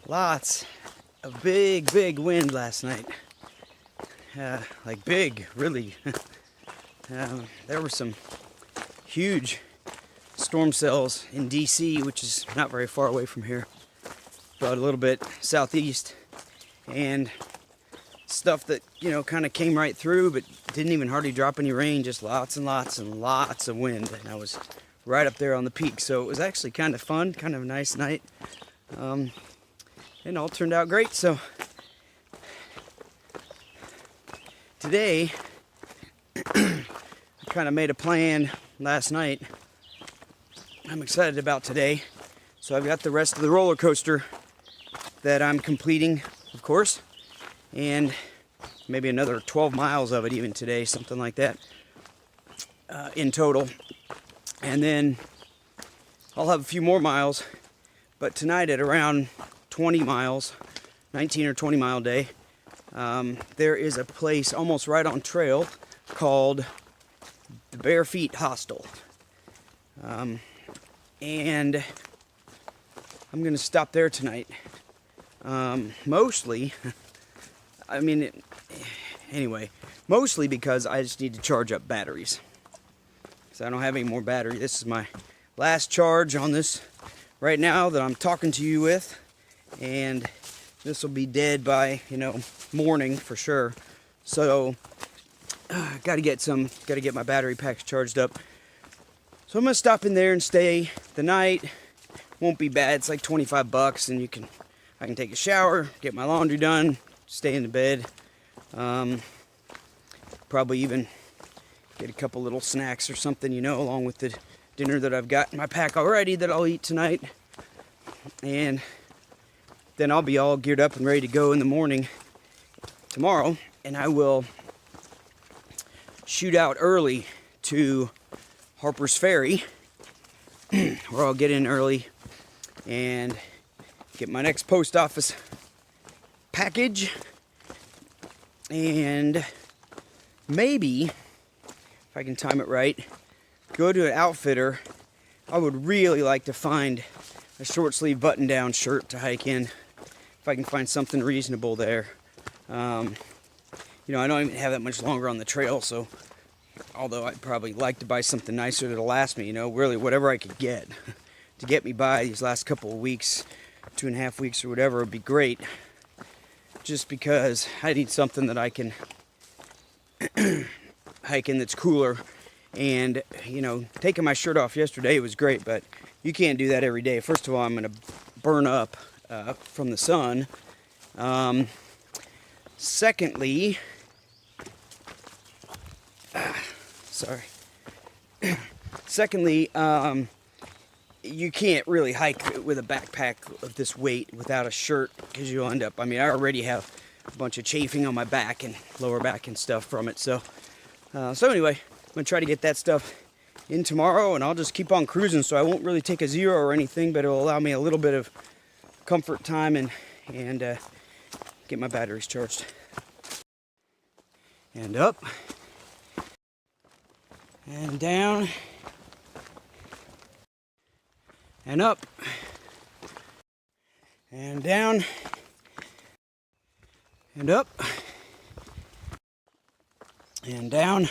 Lots of big wind last night. Like big, really. There were some huge storm cells in DC, which is not very far away from here, but a little bit southeast, and stuff that, you know, kind of came right through, but didn't even hardly drop any rain, just lots and lots of wind. And I was right up there on the peak, so it was actually kind of fun, kind of a nice night. And all turned out great. So today, I kind of made a plan last night. I'm excited about today. So I've got the rest of the roller coaster that I'm completing, of course, and maybe another 12 miles of it even today, something like that, in total. And then I'll have a few more miles, but tonight at around 20 miles, 19 or 20 mile day, there is a place almost right on trail called the Bare Feet Hostel. And I'm gonna stop there tonight. Mostly, mostly because I just need to charge up batteries. So I don't have any more battery. This is my last charge on this right now that I'm talking to you with. And this will be dead by, morning for sure. So got to get my battery packs charged up. So I'm gonna stop in there and stay the night. Won't be bad. It's like $25, and I can take a shower, get my laundry done, stay in the bed. Probably even get a couple little snacks or something, along with the dinner that I've got in my pack already that I'll eat tonight. And then I'll be all geared up and ready to go in the morning tomorrow, and I will shoot out early to Harper's Ferry, where I'll get in early and get my next post office package, and maybe, if I can time it right, go to an outfitter. I would really like to find a short sleeve button down shirt to hike in, if I can find something reasonable there. I don't even have that much longer on the trail, so although I'd probably like to buy something nicer that'll last me, really whatever I could get to get me by these last couple of weeks, 2.5 weeks or whatever, would be great. Just because I need something that I can hike in that's cooler. And, taking my shirt off yesterday was great, but you can't do that every day. First of all, I'm going to burn up from the sun. Secondly, you can't really hike with a backpack of this weight without a shirt, because you'll end up, I already have a bunch of chafing on my back and lower back and stuff from it. So anyway, I'm going to try to get that stuff in tomorrow, and I'll just keep on cruising, so I won't really take a zero or anything, but it'll allow me a little bit of comfort time and get my batteries charged. And up. And down. And up. And down. And up. And down.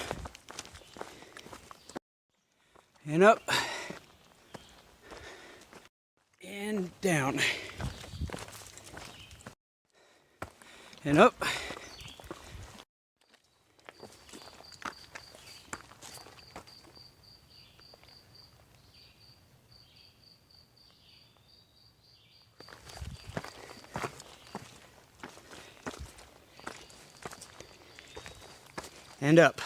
And up. And down. And up. And up.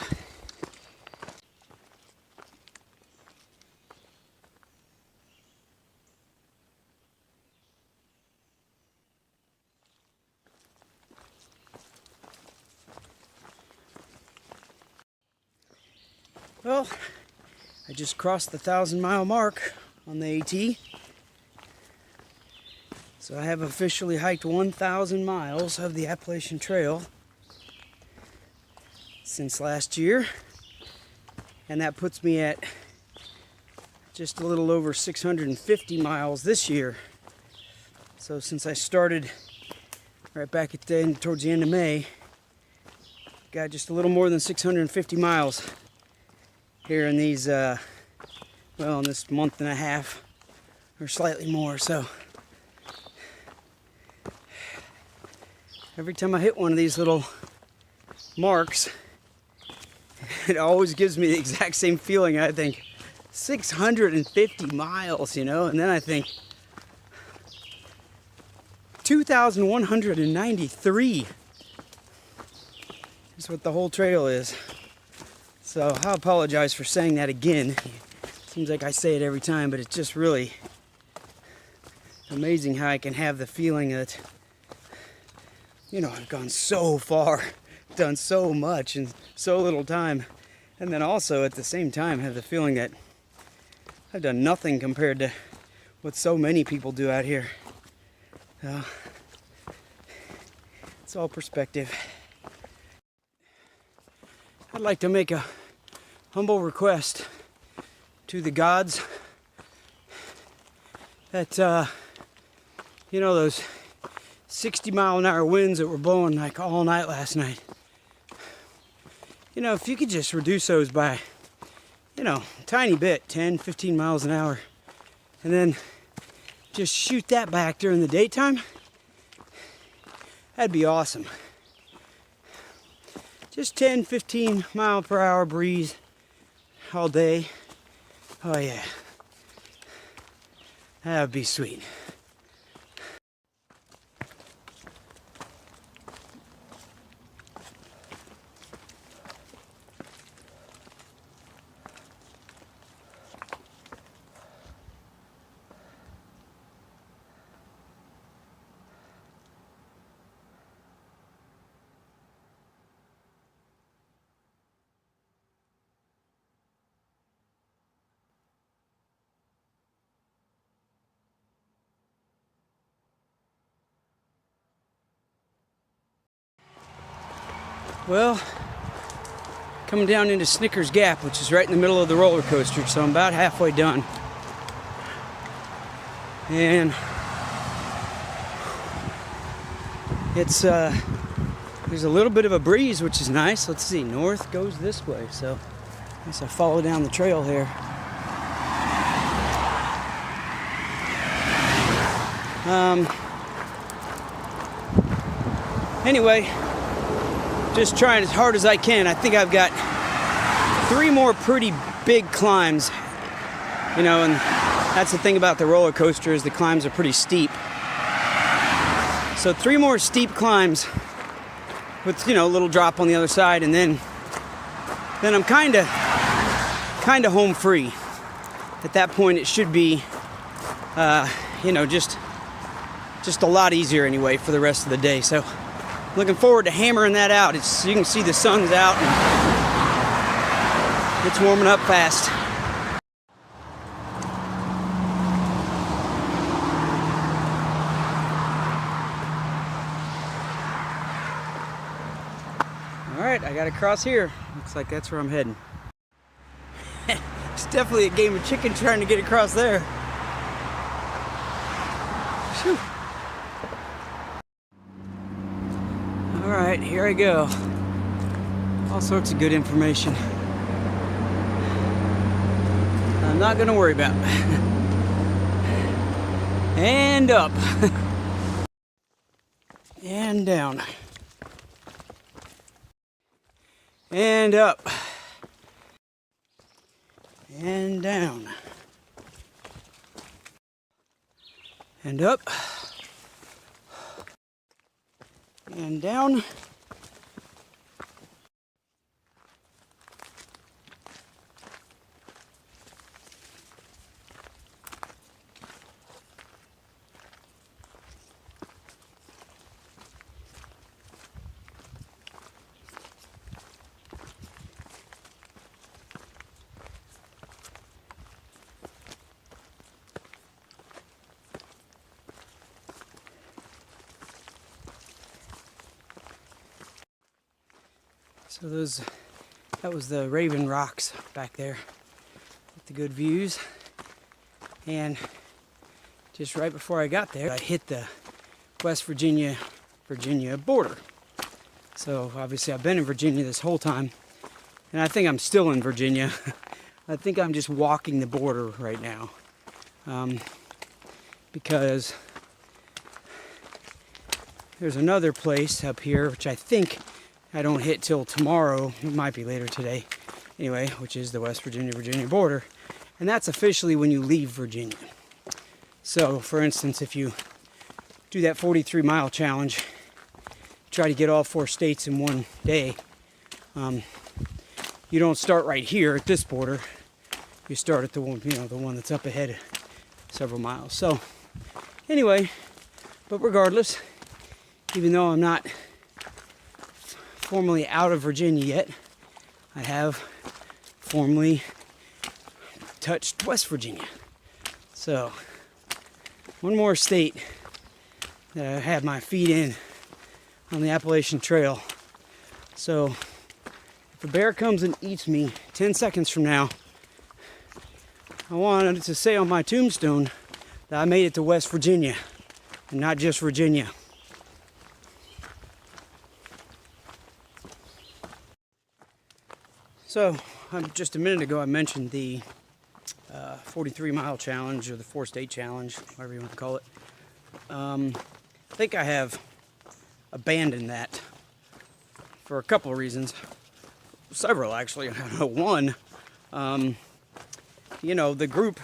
Well, I just crossed the 1,000-mile mark on the AT. So I have officially hiked 1,000 miles of the Appalachian Trail since last year, and that puts me at just a little over 650 miles this year. So since I started right back at the end, towards the end of May, got just a little more than 650 miles here in these, well, in this month and a half or slightly more. So every time I hit one of these little marks, it always gives me the exact same feeling. I think 650 miles, you know, and then I think 2,193 is what the whole trail is. So I apologize for saying that again. Seems like I say it every time, but it's just really amazing how I can have the feeling that, you know, I've gone so far, done so much in so little time, and then also at the same time have the feeling that I've done nothing compared to what so many people do out here. It's all perspective. I'd like to make a humble request to the gods that, you know, those 60-mile-an-hour winds that were blowing like all night last night. You know, if you could just reduce those by, you know, a tiny bit, 10, 15 miles an hour, and then just shoot that back during the daytime, that'd be awesome. Just 10, 15 mile per hour breeze all day. Oh yeah, that would be sweet. Well, coming down into Snickers Gap, which is right in the middle of the roller coaster, so I'm about halfway done. And it's there's a little bit of a breeze, which is nice. Let's see, north goes this way, so I guess I follow down the trail here. Anyway, just trying as hard as I can. I think I've got 3 more pretty big climbs, you know, and that's the thing about the roller coaster is the climbs are pretty steep. So 3 more steep climbs with, you know, a little drop on the other side, and then I'm kind of home free. At that point, it should be, you know, just a lot easier anyway for the rest of the day. So looking forward to hammering that out. You can see the sun's out and it's warming up fast. All right, I gotta cross here. Looks like that's where I'm heading. It's definitely a game of chicken trying to get across there. Whew. All right, here I go. All sorts of good information I'm not gonna worry about. And up. And down. And up. And down. And up. And down. So that was the Raven Rocks back there with the good views. And just right before I got there, I hit the West Virginia border. So obviously I've been in Virginia this whole time, and I think I'm still in Virginia. I think I'm just walking the border right now, because there's another place up here which I think I don't hit till tomorrow. It might be later today. Anyway, which is the West Virginia border, and that's officially when you leave Virginia. So, for instance, if you do that 43-mile challenge, try to get all 4 states in one day, you don't start right here at this border. You start at the one, the one that's up ahead several miles. So, anyway, but regardless, even though I'm not formally out of Virginia yet, I have formally touched West Virginia. So, one more state that I had my feet in on the Appalachian Trail. So, if a bear comes and eats me 10 seconds from now, I wanted to say on my tombstone that I made it to West Virginia, and not just Virginia. So, just a minute ago I mentioned the 43-mile challenge, or the 4-state challenge, whatever you want to call it. I think I have abandoned that for a couple of reasons. Several, actually. One, the group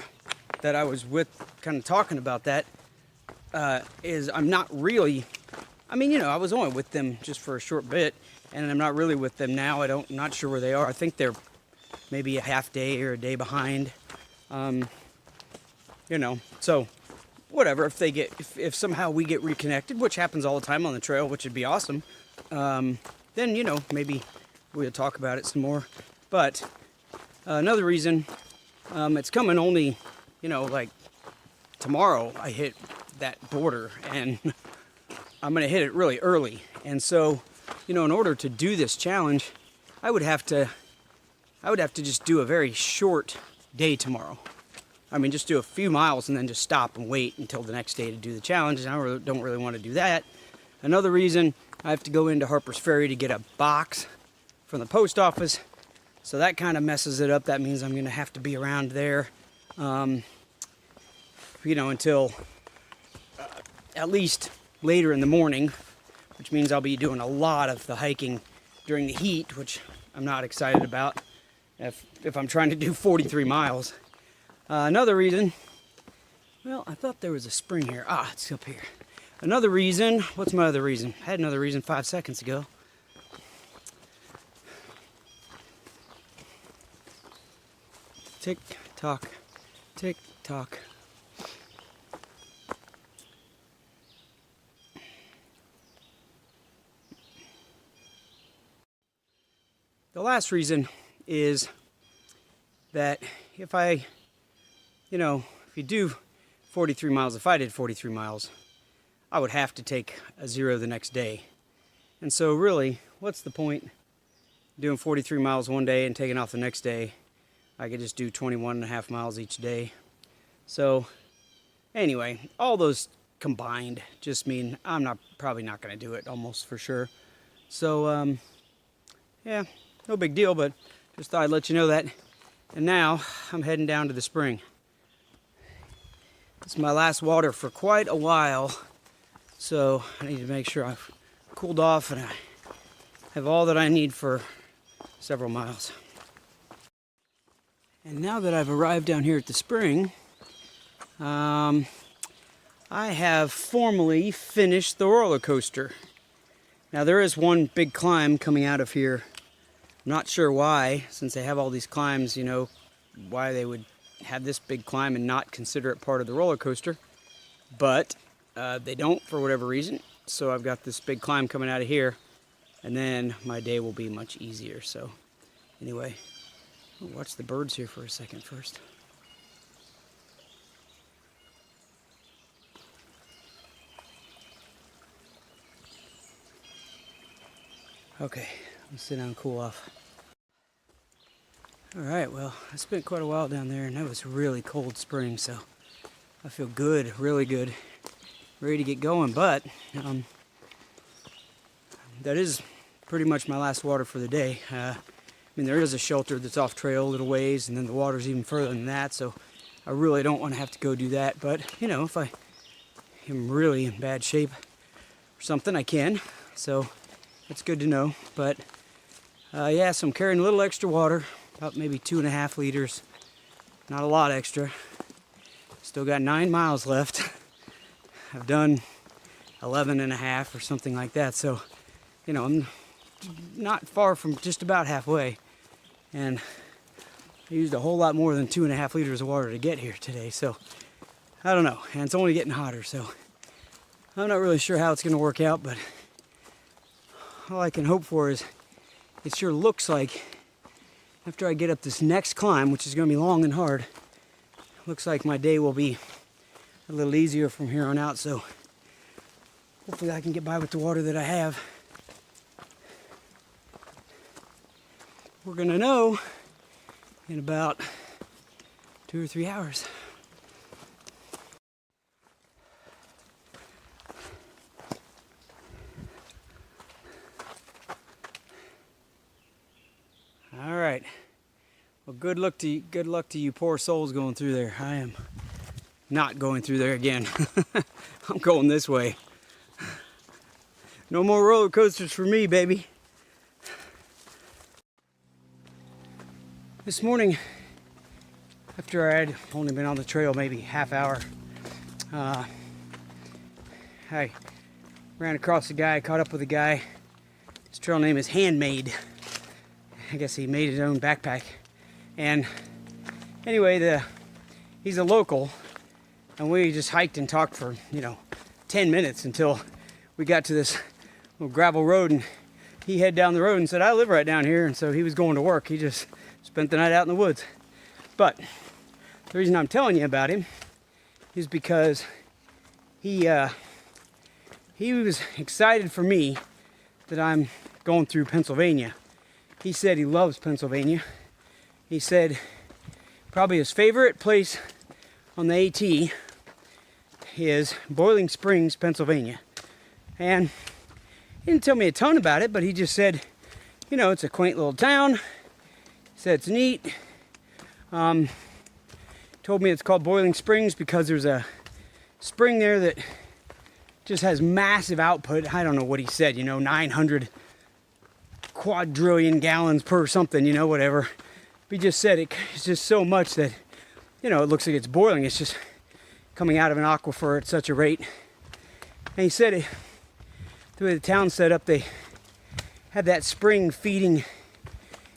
that I was with kind of talking about that is I'm not really, I was only with them just for a short bit, and I'm not really with them now. I'm not sure where they are. I think they're maybe a half day or a day behind. So whatever, if somehow we get reconnected, which happens all the time on the trail, which would be awesome, then, maybe we'll talk about it some more. But another reason, it's coming only, like tomorrow I hit that border, and I'm going to hit it really early. And so, in order to do this challenge, I would have to just do a very short day tomorrow. Just do a few miles and then just stop and wait until the next day to do the challenge. And I don't really want to do that. Another reason, I have to go into Harper's Ferry to get a box from the post office. So that kind of messes it up. That means I'm going to have to be around there, until at least later in the morning, which means I'll be doing a lot of the hiking during the heat, which I'm not excited about if I'm trying to do 43 miles. Another reason, well, I thought there was a spring here. It's up here. Another reason, what's my other reason? I had another reason 5 seconds ago. Tick tock, tick tock. The last reason is that if you do 43 miles, if I did 43 miles, I would have to take a 0 the next day. And so really, what's the point doing 43 miles one day and taking off the next day? I could just do 21.5 miles each day. So anyway, all those combined just mean I'm probably not going to do it, almost for sure. So yeah, no big deal, but just thought I'd let you know that. And now I'm heading down to the spring. It's my last water for quite a while, so I need to make sure I've cooled off and I have all that I need for several miles. And now that I've arrived down here at the spring, I have formally finished the roller coaster. Now there is one big climb coming out of here. I'm not sure why, since they have all these climbs, why they would have this big climb and not consider it part of the roller coaster. But they don't, for whatever reason. So I've got this big climb coming out of here, and then my day will be much easier. So anyway, I'll watch the birds here for a second first. Okay, I'll sit down and cool off. Alright, well, I spent quite a while down there, and that was really cold spring, so I feel good, really good. ready to get going, but that is pretty much my last water for the day. I mean, there is a shelter that's off trail a little ways, and then the water's even further than that, so I really don't want to have to go do that. But, you know, if I am really in bad shape or something, I can. So that's good to know. But, yeah, so I'm carrying a little extra water, about maybe 2.5 liters. Not a lot extra. Still got 9 miles left. I've done 11.5 or something like that. So, you know, I'm not far from just about halfway. And I used a whole lot more than 2.5 liters of water to get here today. So, I don't know. And it's only getting hotter. So, I'm not really sure how it's going to work out. But all I can hope for is it sure looks like after I get up this next climb, which is going to be long and hard, looks like my day will be a little easier from here on out. So hopefully I can get by with the water that I have. We're going to know in about 2 or 3 hours. All right. Well, good luck to you poor souls going through there. I am not going through there again. I'm going this way. No more roller coasters for me, baby. This morning, after I had only been on the trail maybe half hour, I ran across a guy, caught up with a guy. His trail name is Handmade. I guess he made his own backpack. And anyway, he's a local, and we just hiked and talked for, 10 minutes until we got to this little gravel road, and he headed down the road and said, I live right down here, and so he was going to work. He just spent the night out in the woods. But the reason I'm telling you about him is because he was excited for me that I'm going through Pennsylvania. He said he loves Pennsylvania. He said probably his favorite place on the AT is Boiling Springs, Pennsylvania. And he didn't tell me a ton about it, but he just said, it's a quaint little town. He said it's neat. Told me it's called Boiling Springs because there's a spring there that just has massive output. I don't know what he said, 900 quadrillion gallons per something, whatever. He just said it's just so much that, it looks like it's boiling. It's just coming out of an aquifer at such a rate. And he said the way the town's set up, they have that spring feeding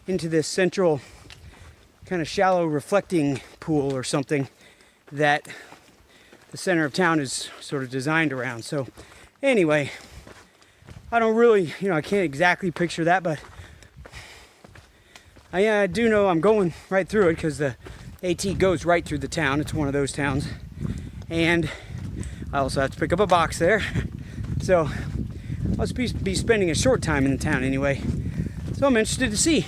into this central kind of shallow reflecting pool or something that the center of town is sort of designed around. So anyway, I don't really, I can't exactly picture that, but I do know I'm going right through it because the AT goes right through the town. It's one of those towns. And I also have to pick up a box there. So I'll be spending a short time in the town anyway. So I'm interested to see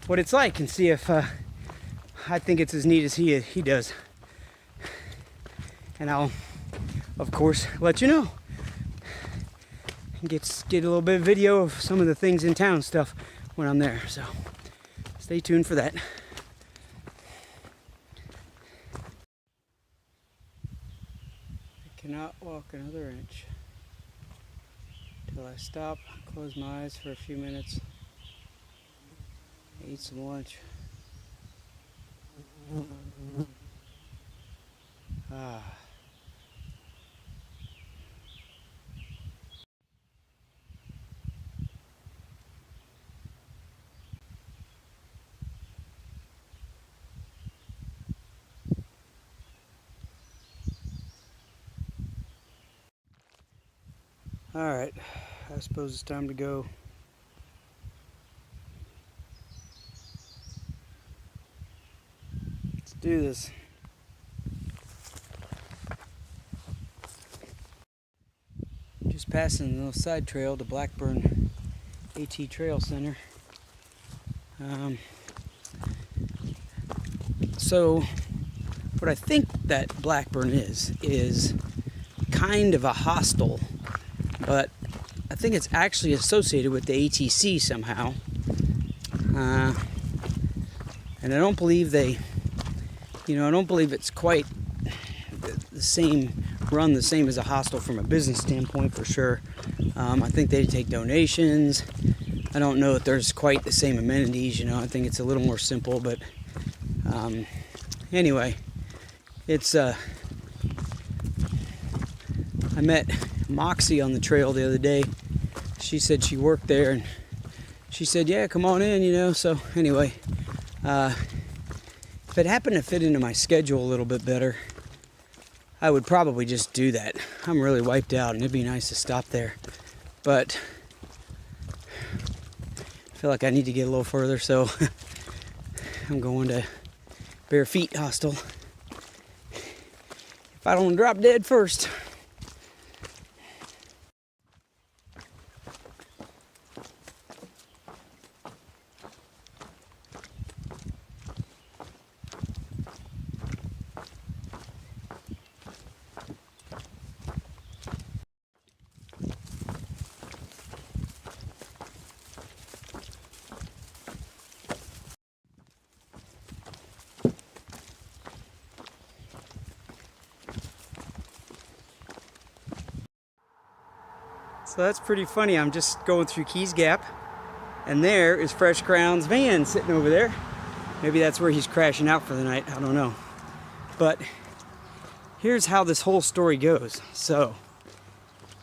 what it's like and see if I think it's as neat as he does. And I'll, of course, let you know. Get a little bit of video of some of the things in town stuff when I'm there. So stay tuned for that. I cannot walk another inch until I stop, close my eyes for a few minutes, eat some lunch. All right, I suppose it's time to go. Let's do this. Just passing the little side trail to Blackburn AT Trail Center. So what I think that Blackburn is kind of a hostel, but I think it's actually associated with the ATC somehow. And I don't believe I don't believe it's quite the same, run the same as a hostel from a business standpoint for sure. I think they take donations. I don't know if there's quite the same amenities, I think it's a little more simple, but anyway, it's I met Moxie on the trail the other day. She said she worked there, and she said, yeah, come on in, so anyway, if it happened to fit into my schedule a little bit better, I would probably just do that. I'm really wiped out, and it'd be nice to stop there, but I feel like I need to get a little further, so I'm going to Bare Feet Hostel. If I don't drop dead first. So that's pretty funny. I'm just going through Keys Gap, and there is Fresh Ground's van sitting over there. Maybe that's where he's crashing out for the night. I don't know. But here's how this whole story goes. So,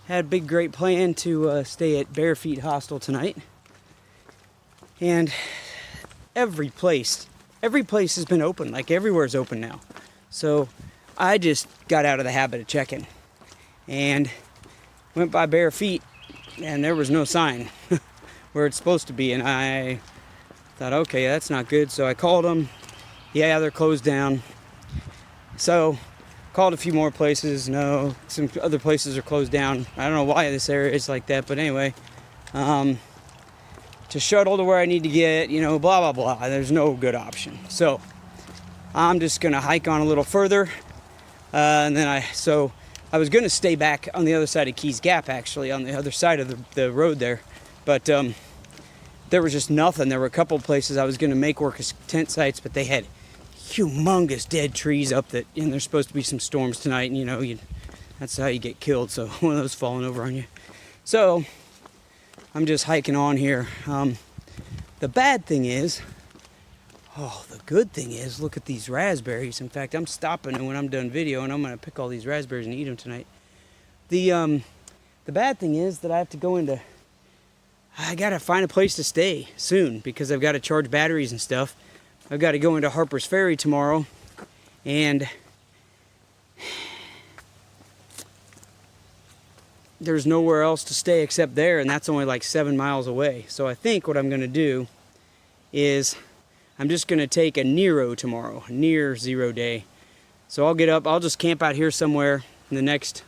had a big, great plan to stay at Bare Feet Hostel tonight, and every place has been open. Like everywhere's open now. So I just got out of the habit of checking, and went by Bare Feet, and there was no sign where it's supposed to be, and I thought, okay, that's not good. So I called them. Yeah, they're closed down. So called a few more places. No, some other places are closed down. I don't know why this area is like that, but anyway, to shuttle to where I need to get, blah blah blah, there's no good option. So I'm just gonna hike on a little further, and then I was going to stay back on the other side of Keys Gap, actually, on the other side of the road there. But there was just nothing. There were a couple of places I was going to make work as tent sites, but they had humongous dead trees up that, and there's supposed to be some storms tonight, and that's how you get killed, so one of those falling over on you. So I'm just hiking on here. The bad thing is, the good thing is, look at these raspberries. In fact, I'm stopping and when I'm done video, and I'm going to pick all these raspberries and eat them tonight. The bad thing is that I got to find a place to stay soon, because I've got to charge batteries and stuff. I've got to go into Harper's Ferry tomorrow, and there's nowhere else to stay except there, and that's only like 7 miles away. So I think what I'm going to do is I'm just going to take a Nero tomorrow, near 0 day. So I'll get up, I'll just camp out here somewhere in the next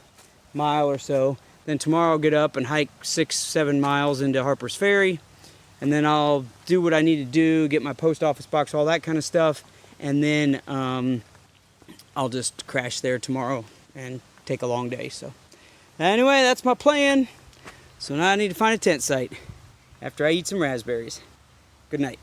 mile or so. Then tomorrow I'll get up and hike 6-7 miles into Harper's Ferry. And then I'll do what I need to do, get my post office box, all that kind of stuff. And then I'll just crash there tomorrow and take a long day. So anyway, that's my plan. So now I need to find a tent site after I eat some raspberries. Good night.